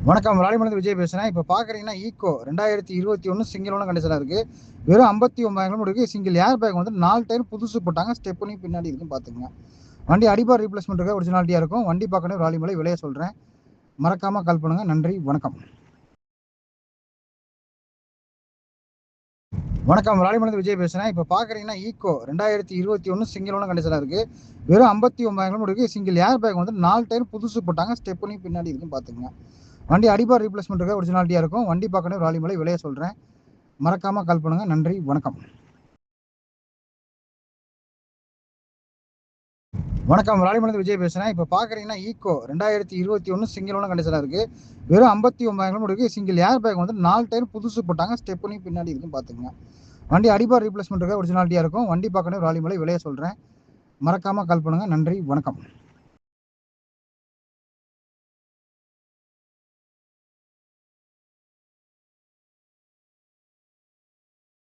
வணக்கம். ராணிமணத்தில் விஜய் பேசுகிறேன். இப்போ பார்க்குறீங்கன்னா ஈக்கோ 2021 சிங்கிள் ஓனர் கண்டிஷனாக இருக்குது. வெறும் 59,000 இருக்கு. சிங்கிள் ஏர் பேக் வந்து 4 டயர் புதுசு போட்டாங்க. ஸ்டெப்னி பின்னாடி இருக்குன்னு பார்த்துங்க. வண்டி அடிபார் ரீப்ளேஸ்மெண்ட் இருக்க ஒரிஜினாலிட்டியாக இருக்கும். வண்டி பார்க்கணும் ராணிமலை விலையை சொல்கிறேன். மறக்காமல் கால் பண்ணுங்கள். நன்றி, வணக்கம். வணக்கம். ராணிமணத்தில் விஜய் பேசுகிறேன். இப்போ பார்க்குறீங்கன்னா ஈக்கோ 2021 சிங்கிள் ஓனர் கண்டிஷனாக இருக்குது. வெறும் 59,000 இருக்கு. சிங்கிள் ஏர் பேக் வந்து 4 டயர் புதுசு போட்டாங்க. ஸ்டெப்னி பின்னாடி இருக்குன்னு பார்த்துங்க. வண்டி அடிபார் ரீப்ளேஸ்மெண்ட் இருக்க ஒரிஜினாலிட்டியாக இருக்கும். வண்டி பார்க்கணும் ராணிமலை விலையை சொல்கிறேன். மறக்காமல் கால் பண்ணுங்கள். நன்றி, வணக்கம். வணக்கம். ராணிமணத்தில் விஜய் பேசுகிறேன். இப்போ பார்க்குறீங்கன்னா ஈக்கோ 2021 சிங்கிள் ஓனர் கண்டிஷனாக இருக்குது. வெறும் 59,000 இருக்கு. சிங்கிள் ஏர் பேக் வந்து 4 டயர் புதுசு போட்டாங்க. ஸ்டெப்னி பின்னாடி இருக்குன்னு பார்த்துங்க. வண்டி அடிபார் ரீப்ளேஸ்மெண்ட் இருக்க ஒரிஜினாலிட்டியாக இருக்கும். வண்டி பார்க்கணும் ராணிமலை விலையை சொல்கிறேன். மறக்காமல் கால் பண்ணுங்கள். நன்றி, வணக்கம்.